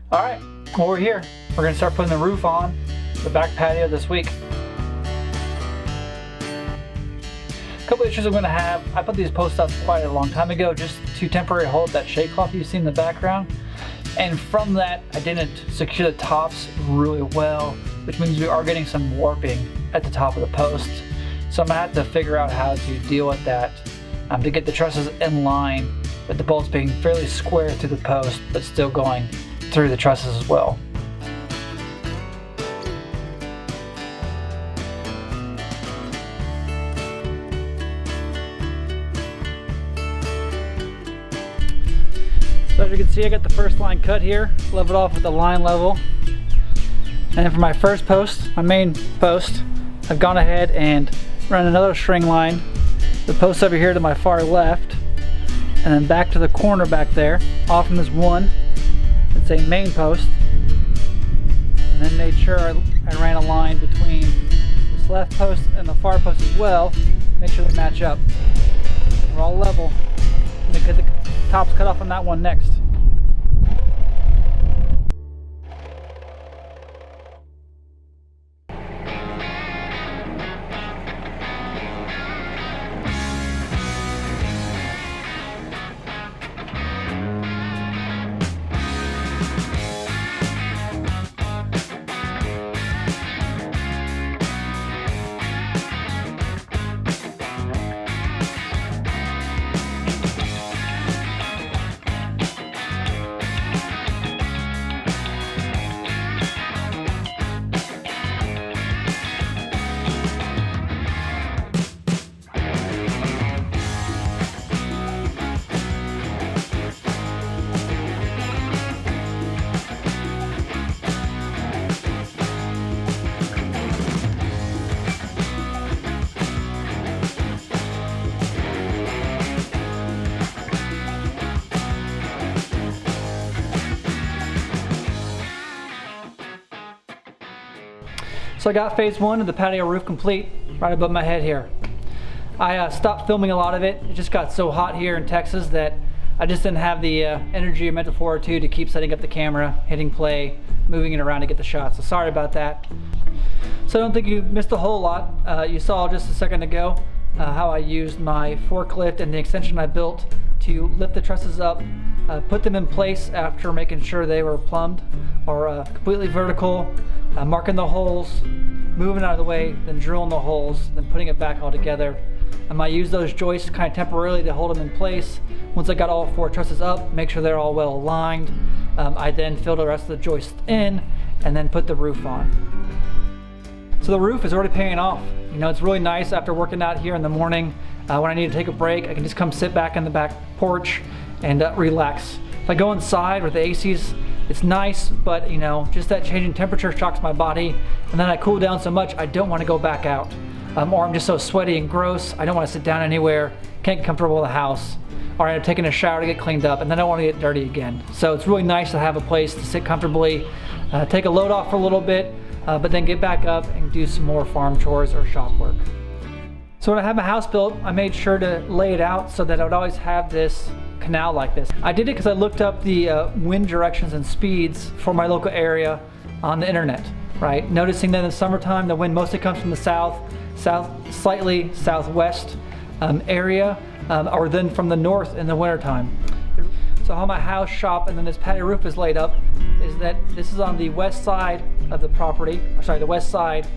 All right, well, we're here. We're gonna start putting the roof on the back patio this week. A couple of issues I'm gonna have. I put these posts up quite a long time ago just to temporarily hold that shade cloth you see in the background. And from that, I didn't secure the tops really well, which means we are getting some warping at the top of the post. So I'm gonna have to figure out how to deal with that to get the trusses in line with the bolts being fairly square through the post, but still going through the trusses as well. So as you can see, I got the first line cut here, leveled off with the line level. And then for my first post, my main post, I've gone ahead and run another string line, the post over here to my far left, and then back to the corner back there, off from this one, it's a main post, and then made sure I ran a line between this left post and the far post as well, make sure they match up. We're all level. I'm gonna get the tops cut off on that one next. So I got phase one of the patio roof complete right above my head here. I stopped filming a lot of it. It just got so hot here in Texas that I just didn't have the energy or mental fortitude to keep setting up the camera, hitting play, moving it around to get the shots. So sorry about that. So I don't think you missed a whole lot. You saw just a second ago how I used my forklift and the extension I built to lift the trusses up, put them in place after making sure they were plumbed or completely vertical, marking the holes, moving out of the way, then drilling the holes, then putting it back all together. I used those joists kind of temporarily to hold them in place. Once I got all four trusses up, make sure they're all well aligned, I then filled the rest of the joists in and then put the roof on. So the roof is already paying off. You know, it's really nice after working out here in the morning. When I need to take a break, I can just come sit back in the back porch and relax. If I go inside with the ACs, it's nice, but you know, just that change in temperature shocks my body, and then I cool down so much I don't want to go back out. Or I'm just so sweaty and gross, I don't want to sit down anywhere, can't get comfortable in the house, or I'm taking a shower to get cleaned up, and then I don't want to get dirty again. So it's really nice to have a place to sit comfortably, take a load off for a little bit, but then get back up and do some more farm chores or shop work. So when I had my house built, I made sure to lay it out so that I would always have this canal like this. I did it because I looked up the wind directions and speeds for my local area on the internet, right? Noticing that in the summertime, the wind mostly comes from the south, slightly southwest area, or then from the north in the wintertime. So how my house, shop, and then this patio roof is laid up is that this is on the west side of the property, or sorry, the west side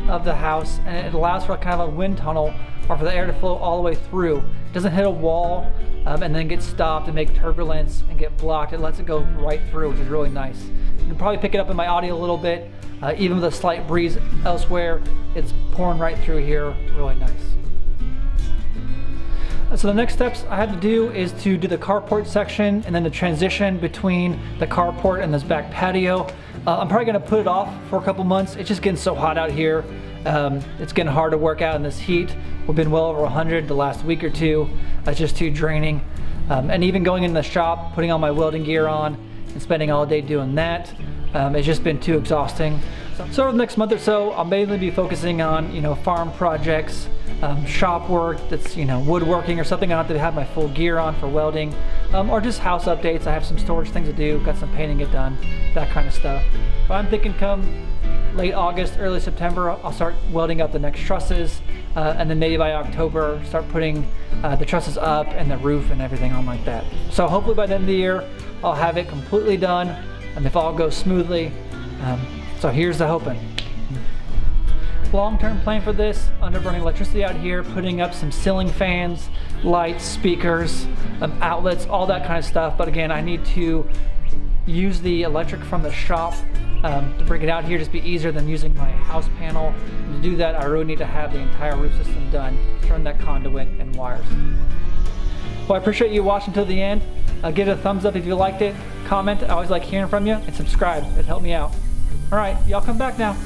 of the house, and it allows for kind of a wind tunnel or for the air to flow all the way through. It doesn't hit a wall and then get stopped and make turbulence and get blocked. It lets it go right through, which is really nice. You can probably pick it up in my audio a little bit. Even with a slight breeze elsewhere, it's pouring right through here, really nice. So the next steps I had to do is to do the carport section and then the transition between the carport and this back patio. I'm probably gonna put it off for a couple months. It's just getting so hot out here. It's getting hard to work out in this heat. We've been well over 100 the last week or two. It's just too draining. And even going in the shop, putting all my welding gear on and spending all day doing that, it's just been too exhausting. So over the next month or so, I'll mainly be focusing on, farm projects, shop work that's, woodworking or something I don't have to have my full gear on for welding, or just house updates. I have some storage things to do, got some painting to get done, that kind of stuff. But I'm thinking come late August, early September, I'll start welding up the next trusses, and then maybe by October, start putting the trusses up and the roof and everything on like that. So hopefully by the end of the year, I'll have it completely done, and if all goes smoothly, so here's the hoping. Long-term plan for this, under running electricity out here, putting up some ceiling fans, lights, speakers, outlets, all that kind of stuff. But again, I need to use the electric from the shop to bring it out here. Just be easier than using my house panel. And to do that, I really need to have the entire roof system done, turn that conduit and wires. Well, I appreciate you watching till the end. Give it a thumbs up if you liked it. Comment, I always like hearing from you, and subscribe. It helped me out. All right, y'all come back now.